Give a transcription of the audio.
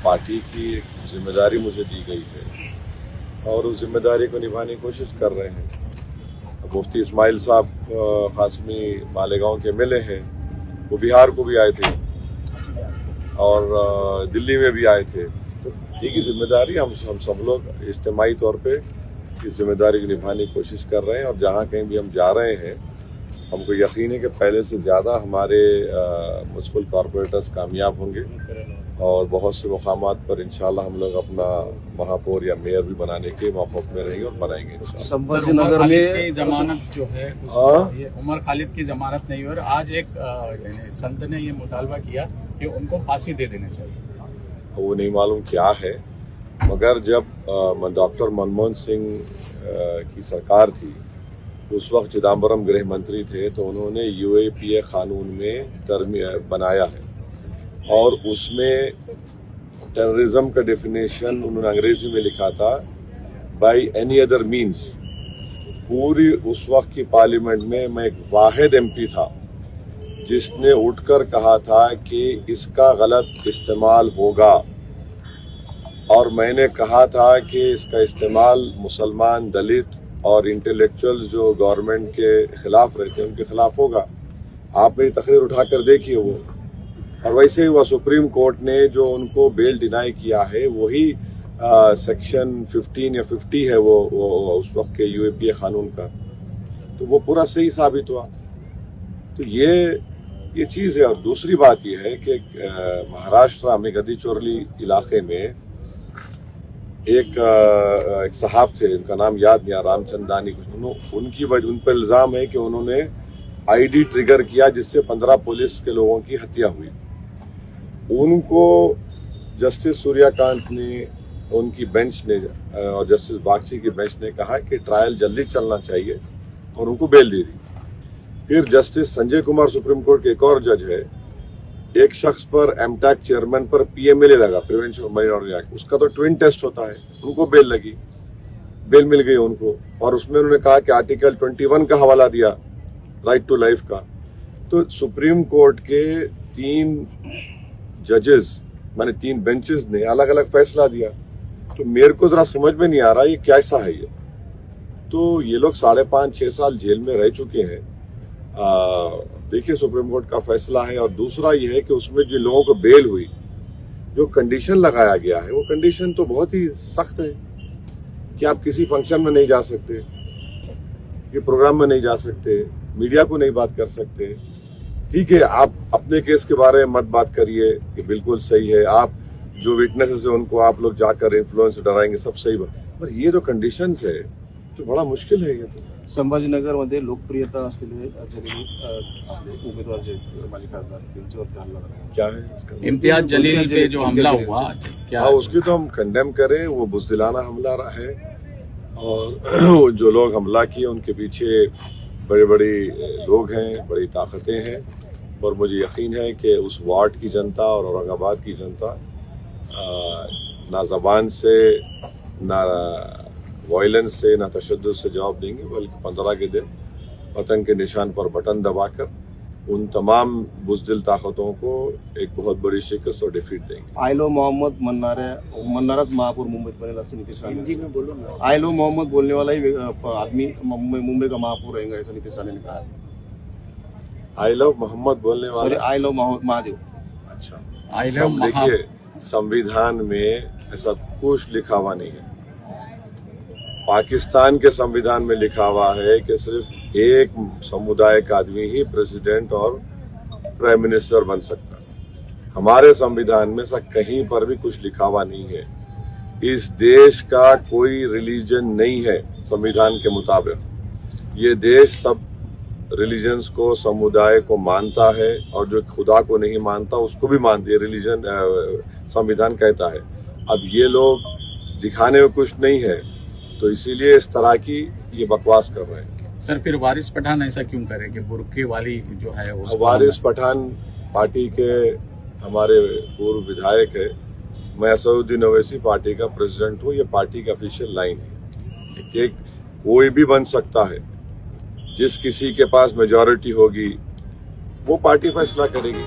Party की एक जिम्मेदारी मुझे दी गई है और उस जिम्मेदारी को निभाने की कोशिश कर रहे हैं। मुफ्ती इस्माइल साहब कासमी मालेगांव के एमएलए हैं, वो बिहार को भी आए थे और दिल्ली में भी आए थे। तो ठीक ही जिम्मेदारी हम सब लोग इज्तिमाई तौर पे इस जिम्मेदारी को निभाने की कोशिश कर रहे हैं और जहाँ कहीं भी हम जा रहे हैं हमको यकीन है कि पहले से ज़्यादा हमारे म्युनिसिपल कॉरपोरेटर्स कामयाब होंगे और बहुत से मुकामात पर इंशाल्लाह हम लोग अपना महापौर या मेयर भी बनाने के मौक़ में रहेंगे और बनाएंगे इंशाल्लाह। संभाजीनगर में जमानत जो है ये उमर खालिद की जमानत नहीं हुई और आज एक संत ने ये मुतालबा किया कि उनको फांसी दे देना चाहिए। वो नहीं मालूम क्या है, मगर जब डॉक्टर मनमोहन सिंह की सरकार थी उस वक्त चिदम्बरम गृह मंत्री थे तो उन्होंने यूएपीए कानून में बनाया है और उसमें टेररिज्म का डेफिनेशन उन्होंने अंग्रेजी में लिखा था बाय एनी अदर मीन्स। पूरी उस वक्त की पार्लियामेंट में मैं एक वाहिद एमपी था जिसने उठकर कहा था कि इसका गलत इस्तेमाल होगा और मैंने कहा था कि इसका इस्तेमाल मुसलमान, दलित और इंटेलेक्चुअल्स जो गवर्नमेंट के खिलाफ रहते हैं उनके खिलाफ होगा। आप मेरी तकरीर उठाकर देखिए वो। और वैसे ही वह सुप्रीम कोर्ट ने जो उनको बेल डिनाई किया है वही सेक्शन 15 या 50 है वो उस वक्त के यूएपीए कानून का, तो वो पूरा सही साबित हुआ। तो ये चीज़ है। और दूसरी बात ये है कि महाराष्ट्र में गद्दीचोरली इलाके में एक साहब थे, उनका नाम याद नहीं आ, रामचंदानी कुछ, उन पर इल्ज़ाम है कि उन्होंने आईडी ट्रिगर किया जिससे 15 पुलिस के लोगों की हत्या हुई। उनको जस्टिस सूर्यकांत ने, उनकी बेंच ने और जस्टिस बागची की बेंच ने कहा कि ट्रायल जल्दी चलना चाहिए और उनको बेल दे दी। फिर justice Sanjay Kumar supreme court के एक और जज है, एक शख्स पर एमटैक चेयरमैन पर पीएमएलए लगा, prevention of money laundering act, उसका तो ट्विन टेस्ट होता है, उनको बेल लगी, बेल मिल गई उनको। और उसमें उन्होंने कहा कि आर्टिकल 21 का हवाला दिया, राइट टू लाइफ का। तो सुप्रीम कोर्ट के 3 जजेस माने 3 बेंचेस ने अलग अलग फैसला दिया। तो मेरे को जरा समझ में नहीं आ रहा ये कैसा है ये। तो ये लोग 5.5-6 साल जेल में रह चुके हैं। देखिए सुप्रीम कोर्ट का फैसला है। और दूसरा ये है कि उसमें जो लोगों को बेल हुई, जो कंडीशन लगाया गया है वो कंडीशन तो बहुत ही सख्त है कि आप किसी फंक्शन में नहीं जा सकते, ये प्रोग्राम में नहीं जा सकते, मीडिया को नहीं बात कर सकते। ठीक है, आप अपने केस के बारे में मत बात करिए, ये बिल्कुल सही है। आप जो विटनेसेस है उनको आप लोग जाकर इन्फ्लुएंस डराएंगे, सब सही बात, पर ये जो कंडीशंस है तो बड़ा मुश्किल है ये तो। संभाजीनगरमध्ये लोकप्रियता असलेले उमेदवार जे माजी खासदार त्यांच्यावरती हल्ला झाला, क्या है इम्तियाज जलील पे जो हमला हुआ, क्या उसकी तो हम कंडेम करें, वो बुज़दिलाना हमला रहा है। और जो लोग हमला किए उनके पीछे बड़े बड़े लोग हैं, बड़ी ताकतें हैं और मुझे यकीन है कि उस वार्ड की जनता और औरंगाबाद की जनता ना ज़बान से, ना वायलेंस से, ना तशद्दुद से जवाब देंगे, बल्कि 15 के दिन वतन के निशान पर बटन दबाकर उन तमाम बुज़दिल ताकतों को एक बहुत बड़ी शिकस्त और डिफीट देंगे। आय लो मोहम्मद म्हणणाराच महापौर मुंबईत बनेल असं नीतीश राणे, हिंदी में बोलो ना, आय लो मोहम्मद बोलने वाला ही आदमी मुंबई का महापौर रहेगा ऐसा नीतीश राणे ने कहा है। आई लव मोहम्मद बोलने वाले, आई लव महादेव। अच्छा, आई लव देखिए संविधान में ऐसा कुछ लिखा हुआ नहीं है। पाकिस्तान के संविधान में लिखा हुआ है कि सिर्फ एक समुदाय का आदमी ही प्रेसिडेंट और प्राइम मिनिस्टर बन सकता है। हमारे संविधान में ऐसा कहीं पर भी कुछ लिखा हुआ नहीं है। इस देश का कोई रिलीजन नहीं है संविधान के मुताबिक। ये देश सब रिलीजन्स को, समुदाय को मानता है और जो खुदा को नहीं मानता उसको भी मानती है, रिलीजन संविधान कहता है। अब ये लोग दिखाने में कुछ नहीं है तो इसीलिए इस तरह की ये बकवास कर रहे हैं। सर फिर वारिस पठान ऐसा क्यों करे कि बुर्के वाली जो है वारिस पठान पार्टी के हमारे पूर्व विधायक है। मैं असदुद्दीन ओवैसी पार्टी का प्रेसिडेंट हूँ। ये पार्टी की ऑफिशियल लाइन है कि कोई भी बन सकता है, जिस किसी के पास मेजॉरिटी होगी वो पार्टी फैसला करेगी।